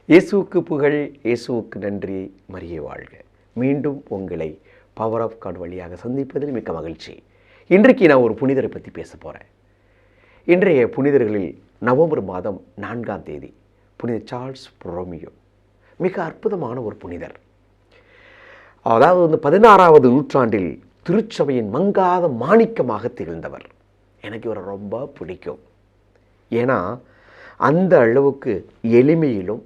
இயேசுவுக்கு புகழ், இயேசுவுக்கு நன்றி, மரியே வாழ்க. மீண்டும் உங்களை பவர் ஆஃப் காட் வழியாக சந்திப்பதில் மிக்க மகிழ்ச்சி. இன்றைக்கு நான் ஒரு புனிதரை பற்றி பேச போகிறேன். இன்றைய புனிதர்களில் நவம்பர் மாதம் 4ஆம் தேதி புனித சார்ல்ஸ் பொரோமியோ. மிக அற்புதமான ஒரு புனிதர். அதாவது 16வது நூற்றாண்டில் திருச்சபையின் மங்காத மாணிக்கமாக திகழ்ந்தவர். எனக்கு இவரை ரொம்ப பிடிக்கும். ஏன்னா அந்த அளவுக்கு எளிமையிலும்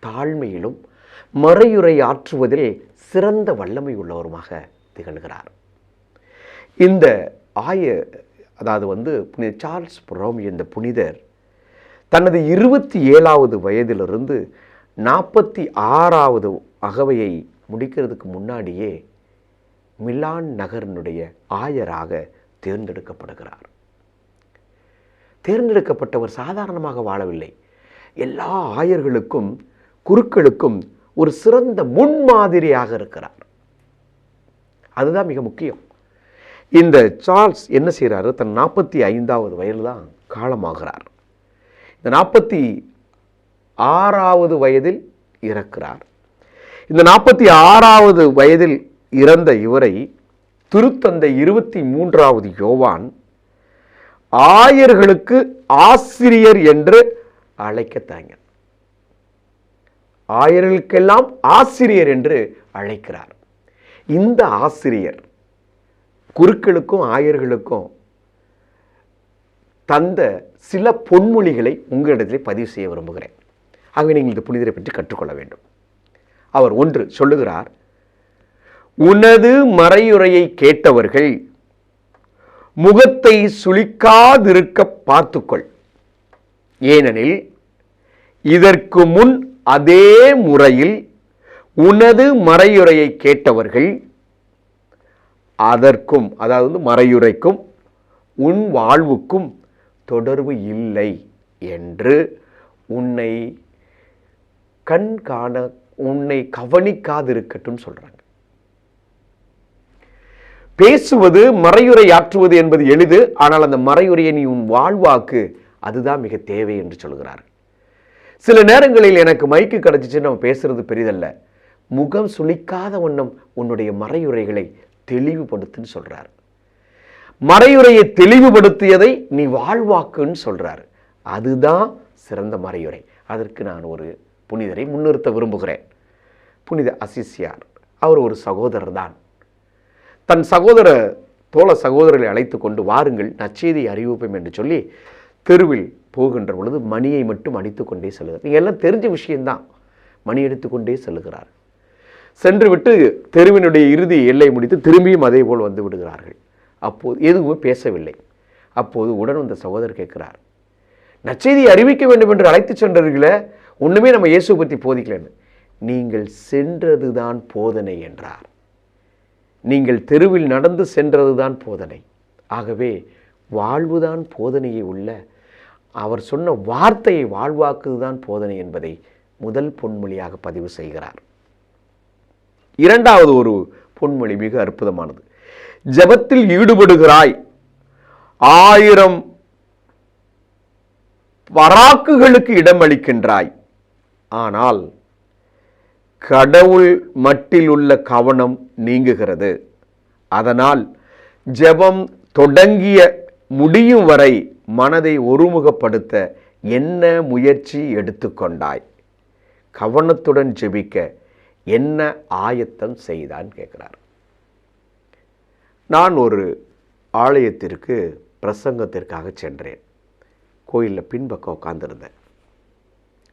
தாழ்மையிலும் மறையுரை ஆற்றுவதில் சிறந்த வல்லமை உள்ளவருமாக திகழ்கிறார். இந்த புனித சார்ல்ஸ் பொரோமியோ இந்த புனிதர் தனது 27வது வயதிலிருந்து 46வது அகவையை முடிக்கிறதுக்கு முன்னாடியே மிலான் நகரினுடைய ஆயராக தேர்ந்தெடுக்கப்படுகிறார். தேர்ந்தெடுக்கப்பட்டவர் சாதாரணமாக வாழவில்லை. எல்லா ஆயர்களுக்கும் குருக்களுக்கும் ஒரு சிறந்த முன்மாதிரியாக இருக்கிறார். அதுதான் மிக முக்கியம். இந்த சார்ல்ஸ் என்ன செய்கிறாரு, தன் 45வது வயதில் தான் காலமாகிறார். இந்த 46வது வயதில் இறக்கிறார். இந்த 46வது வயதில் இறந்த இவரை திருத்தந்தை 23வது யோவான் ஆயர்களுக்கு ஆசிரியர் என்று அழைக்கத்தாங்க. ஆயர்களுக்கெல்லாம் ஆசிரியர் என்று அழைக்கிறார். இந்த ஆசிரியர் குருக்களுக்கும் ஆயர்களுக்கும் தந்த சில பொன்மொழிகளை உங்களிடத்திலே பதிவு செய்ய விரும்புகிறேன். ஆகவே நீங்கள் இந்த புனிதரை பற்றி கற்றுக்கொள்ள வேண்டும். அவர் ஒன்று சொல்லுகிறார், உனது மறையுரையை கேட்டவர்கள் முகத்தை சுளிக்காதிருக்க பார்த்துக்கொள். ஏனெனில் இதற்கு முன் அதே முறையில் உனது மறையுரையை கேட்டவர்கள் அதற்கும், அதாவது மறையுரைக்கும் உன் வாழ்வுக்கும் தொடர்பு இல்லை என்று உன்னை கவனிக்காதிருக்கட்டும் சொல்றாங்க. பேசுவது, மறையுரை ஆற்றுவது என்பது எளிது. ஆனால் அந்த மறையுரையை நீ உன் வாழ்வாக்கு, அதுதான் மிக தேவை என்று சொல்கிறார். சில நேரங்களில் எனக்கு மைக்கு கிடைச்சிச்சு, நம்ம பேசுறது பெரிதல்ல, முகம் சுளிக்காத வண்ணம் உன்னுடைய மறையுரைகளை தெளிவுபடுத்துன்னு சொல்றார். மறையுரையை தெளிவுபடுத்தியதை நீ வாழ்வாக்குன்னு சொல்றார். அதுதான் சிறந்த மறையுரை. அதற்கு நான் ஒரு புனிதரை முன்னிறுத்த விரும்புகிறேன். புனித அசிசியார். அவர் ஒரு சகோதரர் தான். தன் தோழ சகோதரர்களை அழைத்து கொண்டு வாருங்கள் நற்செய்தியை அறிவிப்போம் என்று சொல்லி தெருவில் போகின்ற பொழுது மணியை மட்டும் அடித்து கொண்டே செல்கிறார். நீங்கள் எல்லாம் தெரிஞ்ச விஷயம்தான். மணி எடுத்துக்கொண்டே செல்கிறார். சென்று விட்டு தெருவினுடைய இறுதி எல்லை முடித்து திரும்பியும் அதே போல் வந்து விடுகிறார்கள். அப்போது எதுவுமே பேசவில்லை. அப்போது உடன் வந்த சகோதரர் கேட்கிறார், நற்செய்தியை அறிவிக்க வேண்டும் என்று அழைத்து சென்றவர்களே, ஒன்றுமே நம்ம இயேசுவை பற்றி போதிக்கலன்னு. நீங்கள் சென்றதுதான் போதனை என்றார். நீங்கள் தெருவில் நடந்து சென்றதுதான் போதனை. ஆகவே வாழ்வுதான் போதனையை உள்ள அவர் சொன்ன வார்த்தையை வாழ்வாக்குதான் போதனை என்பதை முதல் பொன்மொழியாக பதிவு செய்கிறார். இரண்டாவது ஒரு பொன்மொழி மிக அற்புதமானது. ஜெபத்தில் ஈடுபடுகிறாய், 1000 பராக்குகளுக்கு இடம் அளிக்கின்றாய், ஆனால் கடவுள் மட்டில் உள்ள கவனம் நீங்குகிறது. அதனால் ஜெபம் தொடங்கிய முடியும் வரை மனதை ஒருமுகப்படுத்த என்ன முயற்சி எடுத்துக்கொண்டாய்? கவனத்துடன் ஜெபிக்க என்ன ஆயத்தம் செய்தான் கேட்கிறார். நான் ஒரு ஆலயத்திற்கு பிரசங்கத்திற்காக சென்றேன். கோயிலில் பின்பக்கம் உட்காந்துருந்தேன்.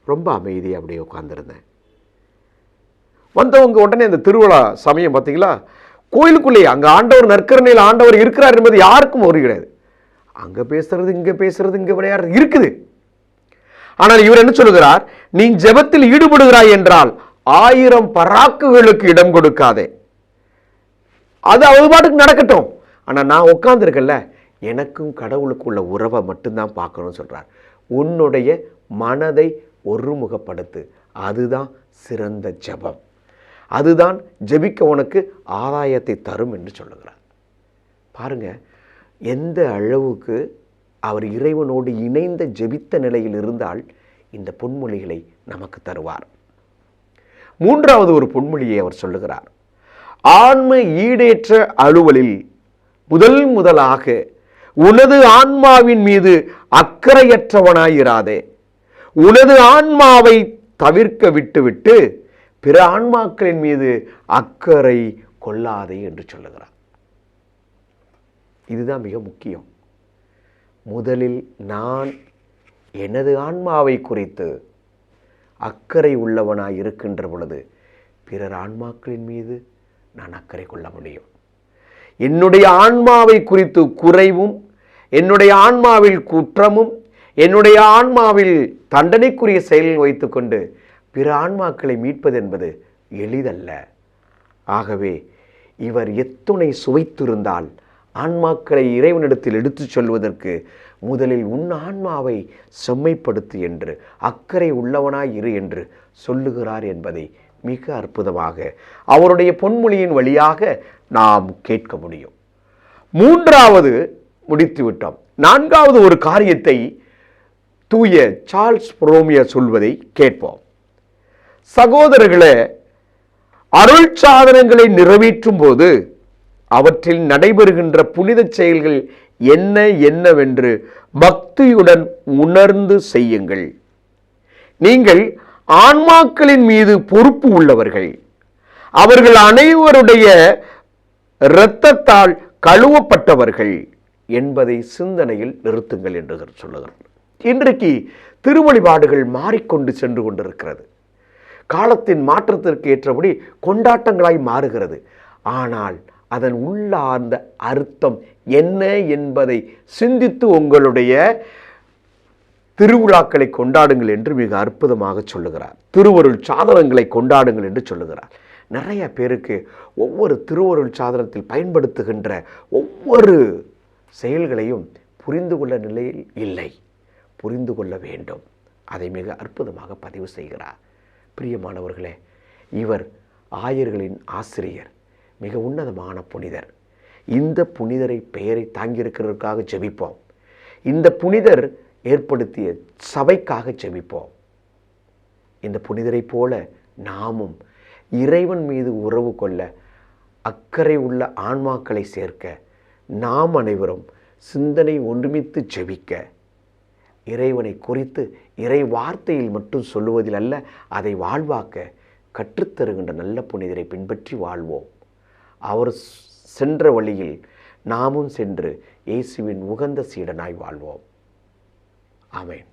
ரொம்ப அமைதியாக அப்படியே உட்காந்துருந்தேன். வந்தவங்க உடனே அந்த திருவிழா சமயம் பார்த்தீங்களா, கோயிலுக்குள்ளேயே அங்கே ஆண்டவர் நற்கரணையில் ஆண்டவர் இருக்கிறார் என்பது யாருக்கும் ஒரு கிடையாது. அங்கே பேசுறது, இங்கே பேசுறது, இங்கே விளையாடுறது இருக்குது. ஆனால் இவர் என்ன சொல்லுகிறார், நீ ஜெபத்தில் ஈடுபடுகிறாய் என்றால் 1000 பராக்குகளுக்கு இடம் கொடுக்காதே. அது அவர் பாட்டுக்கு நடக்கட்டும். ஆனால் நான் உட்கார்ந்துருக்கல, எனக்கும் கடவுளுக்குள்ள உறவை மட்டும்தான் பார்க்கணும்னு சொல்றார். உன்னுடைய மனதை ஒருமுகப்படுத்து. அதுதான் சிறந்த ஜெபம். அதுதான் ஜெபிக்க உனக்கு ஆதாயத்தை தரும் என்று சொல்லுகிறார். பாருங்க, எந்த அளவுக்கு அவர் இறைவனோடு இணைந்த ஜெபித்த நிலையில் இருந்தால் இந்த பொன்மொழிகளை நமக்கு தருவார். மூன்றாவது ஒரு பொன்மொழியை அவர் சொல்லுகிறார். ஆன்ம ஈடேற்ற அலுவலில் முதலாக உனது ஆன்மாவின் மீது அக்கறையற்றவனாயிராதே. உனது ஆன்மாவை தவிர்க்க விட்டுவிட்டு பிற ஆன்மாக்களின் மீது அக்கறை கொள்ளாதே என்று சொல்லுகிறார். இதுதான் மிக முக்கியம். முதலில் நான் எனது ஆன்மாவை குறித்து அக்கறை உள்ளவனாய் இருக்கின்ற பொழுது பிறர் ஆன்மாக்களின் மீது நான் அக்கறை கொள்ள முடியும். என்னுடைய ஆன்மாவை குறித்து குறைவும், என்னுடைய ஆன்மாவில் குற்றமும், என்னுடைய ஆன்மாவில் தண்டனைக்குரிய செயலில் வைத்துக்கொண்டு பிற ஆன்மாக்களை மீட்பது என்பது எளிதல்ல. ஆகவே இவர் எத்துணை சுவைத்திருந்தால் ஆன்மாக்களை இறைவனிடத்தில் எடுத்துச் சொல்வதற்கு முதலில் உன் ஆன்மாவை செம்மைப்படுத்து என்று, அக்கறை உள்ளவனாய் இரு என்று சொல்லுகிறார் என்பதை மிக அற்புதமாக அவருடைய பொன்மொழியின் வழியாக நாம் கேட்க முடியும். மூன்றாவது முடித்துவிட்டோம். நான்காவது ஒரு காரியத்தை தூய சார்ல்ஸ் பொரோமியோ சொல்வதை கேட்போம். சகோதரர்களே, அருள் சாதனங்களை நிறைவேற்றும் போது அவற்றில் நடைபெறுகின்ற புனித செயல்கள் என்னவென்று பக்தியுடன் உணர்ந்து செய்யுங்கள். நீங்கள் ஆன்மாக்களின் மீது பொறுப்பு உள்ளவர்கள். அவர்கள் அனைவருடைய இரத்தத்தால் கழுவப்பட்டவர்கள் என்பதை சிந்தனையில் நிறுத்துங்கள் என்று சொல்லுகிறார். இன்றைக்கு திருவழிபாடுகள் மாறிக்கொண்டு சென்று கொண்டிருக்கிறது. காலத்தின் மாற்றத்திற்கு ஏற்றபடி கொண்டாட்டங்களாய் மாறுகிறது. ஆனால் அதன் உள்ளார்ந்த அர்த்தம் என்ன என்பதை சிந்தித்து உங்களுடைய திருவிழாக்களை கொண்டாடுங்கள் என்று மிக அற்புதமாக சொல்லுகிறார். திருவருள் சாதனங்களை கொண்டாடுங்கள் என்று சொல்லுகிறார். நிறைய பேருக்கு ஒவ்வொரு திருவருள் சாதனத்தில் பயன்படுத்துகின்ற ஒவ்வொரு செயல்களையும் புரிந்து கொள்ள நிலையில் இல்லை. புரிந்து கொள்ள வேண்டும். அதை மிக அற்புதமாக பதிவு செய்கிறார். பிரியமானவர்களே, இவர் ஆயர்களின் ஆசிரியர், மிக உன்னதமான புனிதர். இந்த புனிதரை பெயரை தாங்கியிருக்கிறதற்காக ஜெபிப்போம். இந்த புனிதர் ஏற்படுத்திய சபைக்காக ஜெபிப்போம். இந்த புனிதரை போல நாமும் இறைவன் மீது உறவு கொள்ள, அக்கறை உள்ள ஆன்மாக்களை சேர்க்க, நாம் அனைவரும் சிந்தனை ஒன்றுமித்து ஜெபிக்க, இறைவனை குறித்து இறை வார்த்தையில் மட்டும் சொல்லுவதில் அல்ல, அதை வாழ்வாக்க கற்றுத்தருகின்ற நல்ல புனிதரை பின்பற்றி வாழ்வோம். அவர் சென்ற வழியில் நாமும் சென்று இயேசுவின் உகந்த சீடனாய் வாழ்வோம். ஆமென்.